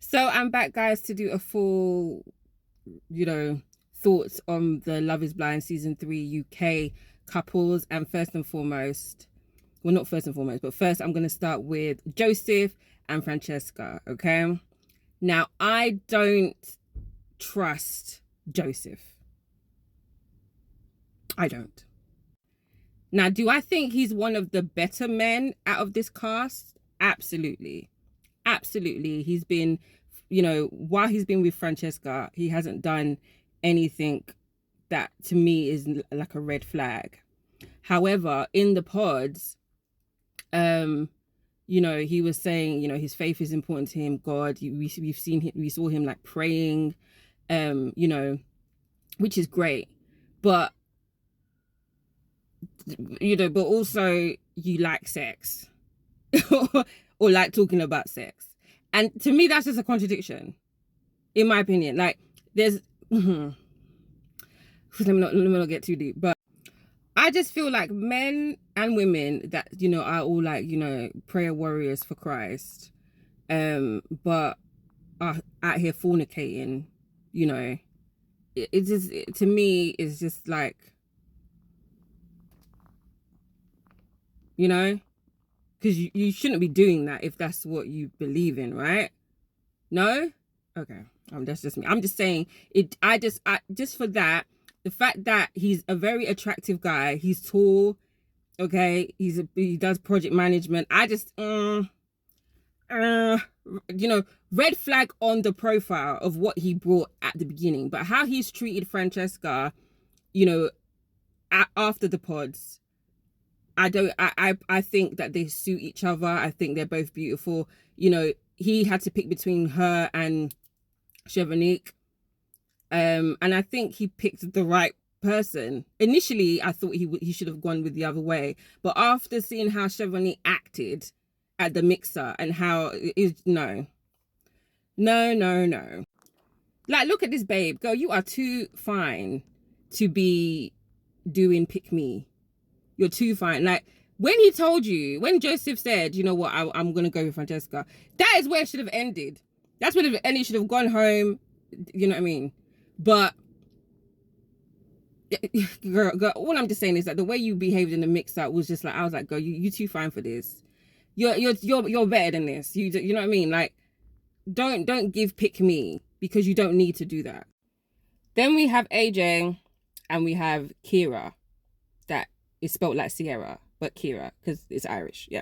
So I'm back, guys, to do a full, you know, thoughts on the Love is Blind season 3 UK couples. And first and foremost, well, not first and foremost, but first I'm going to start with Joseph and Francesca. Okay. Now, I don't trust Joseph. I don't. Now, do I think he's one of the better men out of this cast? Absolutely. Absolutely. He's been, while he's been with Francesca, he hasn't done anything that to me is like a red flag. However, in the pods, he was saying, his faith is important to him. God, we saw him like praying, which is great. But, but also you like sex or like talking about sex. And to me, that's just a contradiction, in my opinion. Like, there's, let me not get too deep, but I just feel like men and women that, are all like, prayer warriors for Christ, but are out here fornicating, it just, to me, is just like, because you shouldn't be doing that if that's what you believe in, right? No? Okay. That's just me. I'm just saying it. I just for that, the fact that he's a very attractive guy, he's tall, okay, he does project management. I just, red flag on the profile of what he brought at the beginning, but how he's treated Francesca, after the pods, I think that they suit each other. I think they're both beautiful. He had to pick between her and Chevonique. And I think he picked the right person. Initially, I thought he should have gone with the other way. But after seeing how Chevonique acted at the mixer and how it is, no. Like, look at this babe. Girl, you are too fine to be doing pick me. You're too fine. Like, when Joseph said, you know what, I'm going to go with Francesca, that is where it should have ended. That's where it should have gone home. You know what I mean? But, girl, all I'm just saying is that the way you behaved in the mix-up was just like, I was like, girl, you too fine for this. You're better than this. You know what I mean? Like, don't give pick me, because you don't need to do that. Then we have AJ and we have Kira. That is spelled like Sierra, but Kira, because it's Irish. Yeah.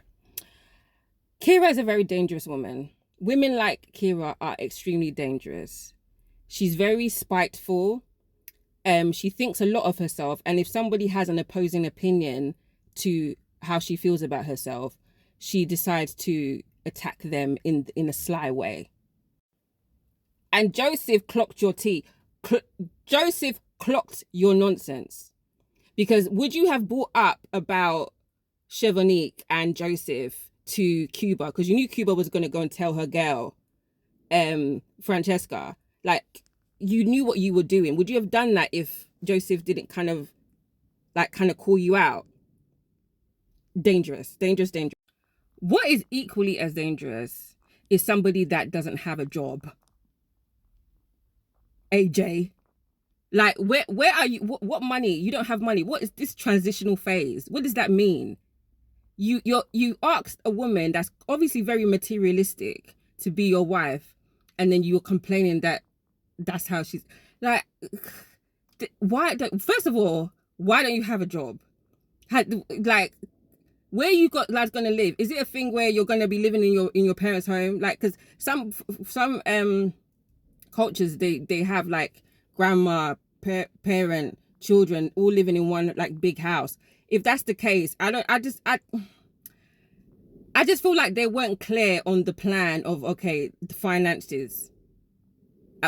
Kira is a very dangerous woman. Women like Kira are extremely dangerous. She's very spiteful. She thinks a lot of herself. And if somebody has an opposing opinion to how she feels about herself, she decides to attack them in a sly way. And Joseph clocked your tea. Joseph clocked your nonsense. Because would you have brought up about Chevonique and Joseph to Cuba? Because you knew Cuba was going to go and tell her girl, Francesca. Like, you knew what you were doing. Would you have done that if Joseph didn't kind of call you out? Dangerous. What is equally as dangerous is somebody that doesn't have a job. AJ. Like, where are you? What money? You don't have money. What is this transitional phase? What does that mean? You asked a woman that's obviously very materialistic to be your wife, and then you're complaining that that's how she's like. First of all, why don't you have a job? Like, where you got lads gonna live? Is it a thing where you're gonna be living in your parents' home? Like, because some cultures they have like grandma, parent, children all living in one like big house. If that's the case, I just feel like they weren't clear on the plan of, okay, the finances,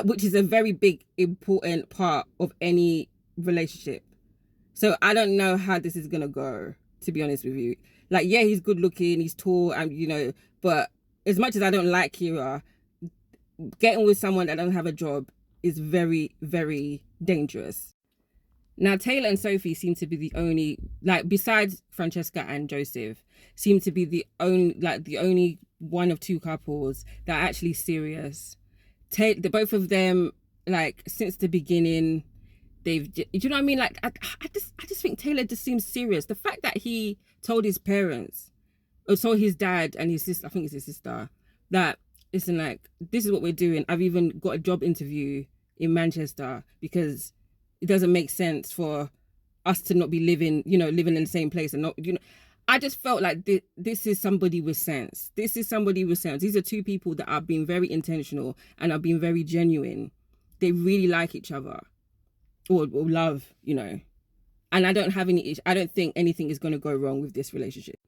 which is a very big important part of any relationship. So I don't know how this is gonna go, to be honest with you. Like, yeah, he's good looking, he's tall, and but as much as I don't like Kira, getting with someone that doesn't have a job is very, very dangerous. Now, Taylor and Sophie seem to be the only, like, besides Francesca and Joseph, seem to be the only one of two couples that are actually serious the both of them, like, since the beginning, do you know what I mean? Like, I just think Taylor just seems serious. The fact that he told his parents, or told his dad and his sister, I think it's his sister, that, listen, like, this is what we're doing. I've even got a job interview in Manchester because it doesn't make sense for us to not be living in the same place and not, I just felt like this is somebody with sense. This is somebody with sense. These are two people that are being very intentional and are being very genuine. They really like each other, or love, and I don't think anything is going to go wrong with this relationship.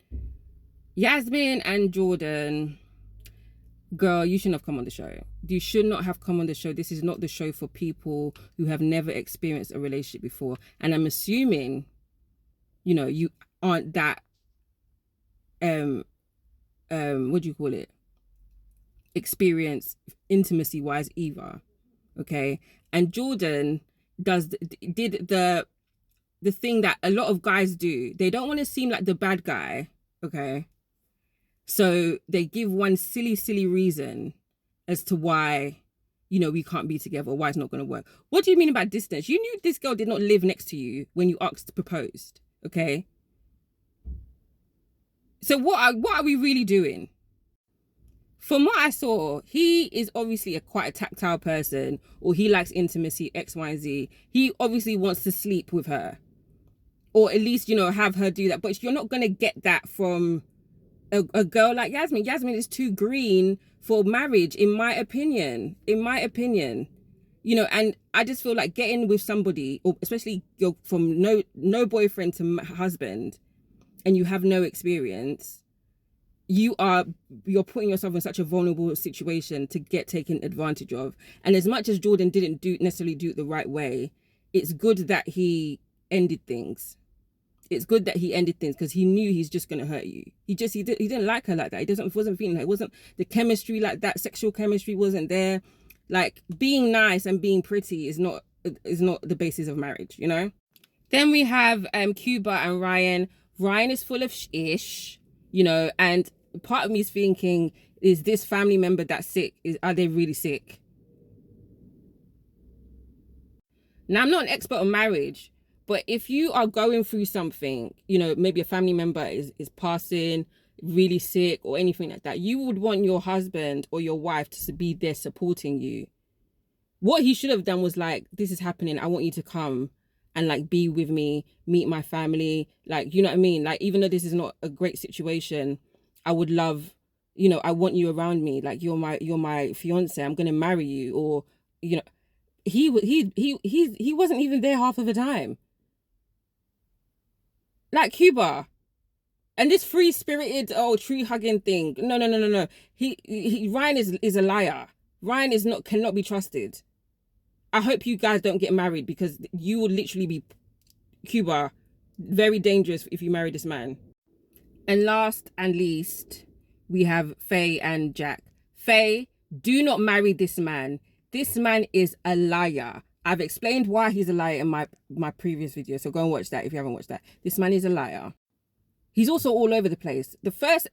Yasmin and Jordan, girl, you shouldn't have come on the show. You should not have come on the show. This is not the show for people who have never experienced a relationship before. And I'm assuming, you aren't that, what do you call it? Experience intimacy wise either. Okay. And Jordan did the thing that a lot of guys do. They don't want to seem like the bad guy. Okay. So they give one silly reason as to why, we can't be together, or why it's not going to work. What do you mean about distance? You knew this girl did not live next to you when you proposed, okay? So what are we really doing? From what I saw, he is obviously quite a tactile person, or he likes intimacy, X, Y, and Z. He obviously wants to sleep with her, or at least, have her do that. But you're not going to get that from a girl like Yasmin. Yasmin is too green for marriage, in my opinion. And I just feel like getting with somebody, or especially you're from no boyfriend to husband, and you have no experience, you're putting yourself in such a vulnerable situation to get taken advantage of. And as much as Jordan didn't necessarily do it the right way, it's good that he ended things. It's good that he ended things, because he knew he's just going to hurt you. He didn't like her like that. He wasn't feeling like, it wasn't the chemistry like that. Sexual chemistry wasn't there. Like, being nice and being pretty is not the basis of marriage, Then we have Cuba and Ryan. Ryan is full of ish, and part of me is thinking, is this family member that's sick? Are they really sick? Now, I'm not an expert on marriage, but if you are going through something, maybe a family member is passing, really sick, or anything like that, you would want your husband or your wife to be there supporting you. What he should have done was like, this is happening, I want you to come and like be with me, meet my family, like, you know what I mean? Like, even though this is not a great situation, I would love, I want you around me, like, you're my fiance, I'm gonna marry you. Or, he wasn't even there half of the time. Like Cuba, and this free-spirited, tree hugging thing. No. Ryan is a liar. Ryan cannot be trusted. I hope you guys don't get married, because you will literally be, Cuba, very dangerous if you marry this man. And last and least, we have Faye and Jack. Faye, do not marry this man. This man is a liar. I've explained why he's a liar in my previous video, so go and watch that if you haven't watched that. This man is a liar. He's also all over the place. The first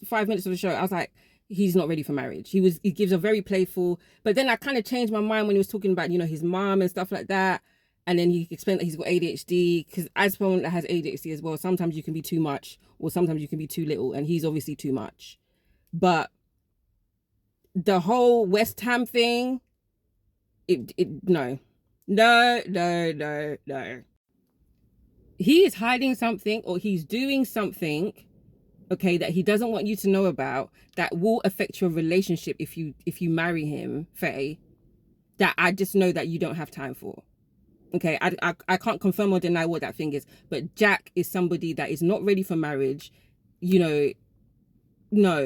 5 minutes of the show, I was like, he's not ready for marriage. He gives a very playful, but then I kind of changed my mind when he was talking about, his mom and stuff like that. And then he explained that he's got ADHD, because as someone that has ADHD as well, sometimes you can be too much, or sometimes you can be too little, and he's obviously too much. But the whole West Ham thing, no. He is hiding something, or he's doing something, okay, that he doesn't want you to know about, that will affect your relationship if you marry him, Faye, that I just know that you don't have time for. Okay, I can't confirm or deny what that thing is, but Jack is somebody that is not ready for marriage. No. No.